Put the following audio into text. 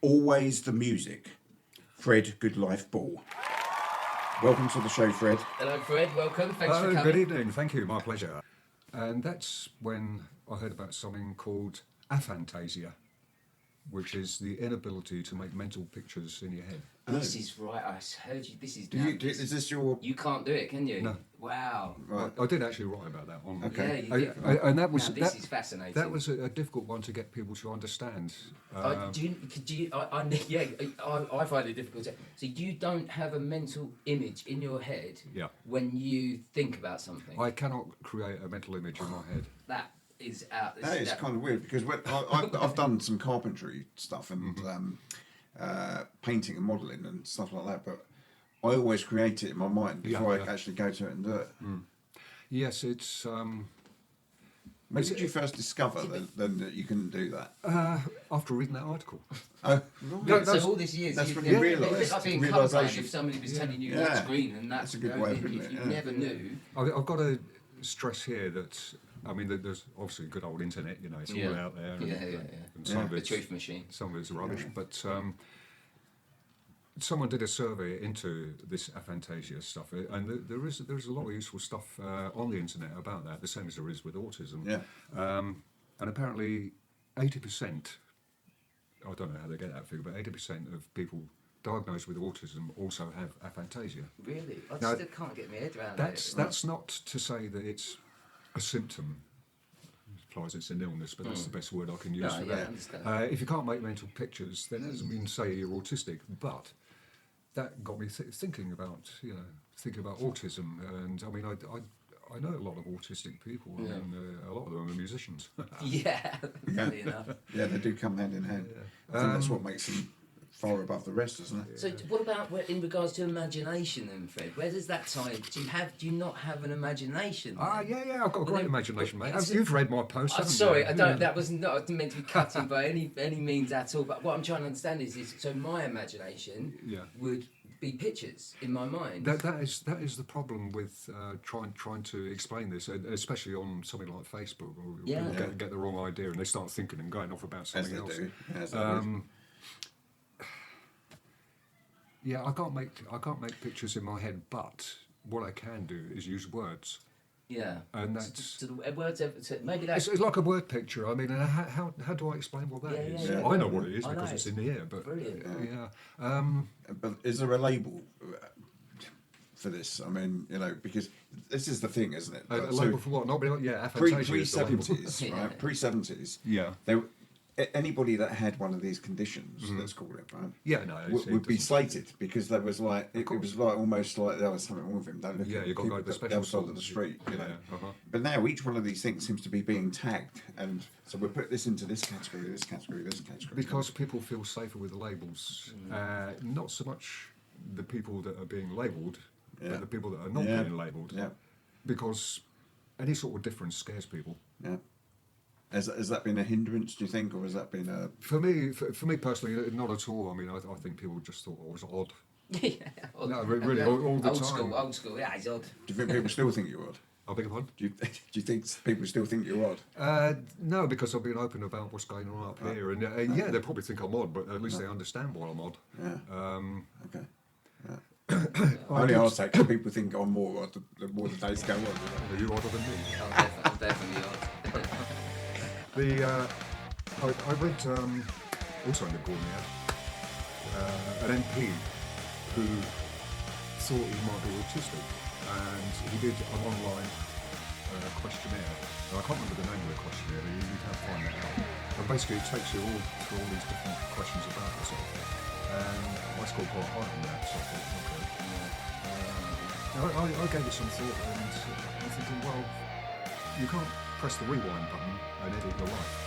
always the music. Fred Goodlife Ball. Welcome to the show, Fred. Hello, Fred. Welcome. Thanks for coming. Good evening. Thank you. My pleasure. And that's when I heard about something called aphantasia, which is the inability to make mental pictures in your head. This is right. I heard you. This is. Is this your? You can't do it, can you? No. Wow. Right. I did actually write about that one. Okay. Yeah, you did. And that was Now, this is fascinating. That was a difficult one to get people to understand. I find it difficult. So you don't have a mental image in your head when you think about something. I cannot create a mental image in my head. That is out. That is kind of weird because I've done some carpentry stuff and painting and modelling and stuff like that, but I always create it in my mind before I actually go to it and do it. Yes, it's. When did you first discover that you couldn't do that? After reading that article. Oh, right. So all these years, that's you've when you never, realised. it's like being colourblind if somebody was telling you that's green and that's a good way of putting if it. you never knew. I've got to stress here that. I mean, there's obviously good old internet, you know, it's all out there. And some of The it's, truth machine. Some of it's rubbish, but someone did a survey into this aphantasia stuff, and there's a lot of useful stuff on the internet about that, the same as there is with autism. Yeah. And apparently 80%, I don't know how they get that figure, but 80% of people diagnosed with autism also have aphantasia. Really? I Now, still can't get my head around That's not to say that it's a symptom. It implies it's an illness, but that's the best word I can use for that. If you can't make mental pictures, then it doesn't mean say you're autistic. But that got me thinking about autism. And I mean, I know a lot of autistic people. I mean, a lot of them are musicians. Funny enough. Yeah, they do come hand in hand. I think that's what makes them far above the rest, isn't it? So what about in regards to imagination then, Fred? Where does that tie? Do you not have an imagination? Yeah, I've got a great imagination, mate. You've read my post, haven't sorry, you? I don't. That was not meant to be cutting by any means at all. But what I'm trying to understand is so my imagination would be pictures in my mind. That is the problem with trying to explain this, especially on something like Facebook, or people get the wrong idea and they start thinking and going off about something else. As they do. Yeah, I can't make pictures in my head, but what I can do is use words. Yeah, and that's words. Maybe that's it's like a word picture. I mean, how do I explain what that is? I know what it is because it's in the air. But brilliant. But is there a label for this? I mean, you know, because this is the thing, isn't it? A label for what? Not pre-70s, right? Pre-70s. Yeah. Anybody that had one of these conditions, let's call it, right? Yeah, no, would be slated because there was like it was like almost like there was something wrong with him. Don't look at you got people like the the special other side of the street, you know. But now each one of these things seems to be being tagged, and so we put this into this category, this category, this category. Because people feel safer with the labels, not so much the people that are being labelled, but the people that are not being labelled. Yeah. Because any sort of difference scares people. Yeah. Has that been a hindrance, do you think, or has that been a... For me personally, not at all. I mean, I think people just thought I was odd. No, really, all the time. Old school, yeah, he's odd. Do you think people still think you're odd? I beg your pardon? Do you think people still think you're odd? No, because I've been open about what's going on up here. And they probably think I'm odd, but at least they understand why I'm odd. Yeah. Okay. Yeah. Only I'll say because people think I'm more odd the more the days go on. Are you odder than me? I'm definitely odd. I read also in the Gormia an MP who thought he might be autistic, and he did an online questionnaire. Now, I can't remember the name of the questionnaire, but you can find that out. And basically, it takes you all through all these different questions about yourself, and I scored quite high on that. So I thought, okay. I gave it some thought, and I'm thinking, well, you can't press the rewind button and edit your life.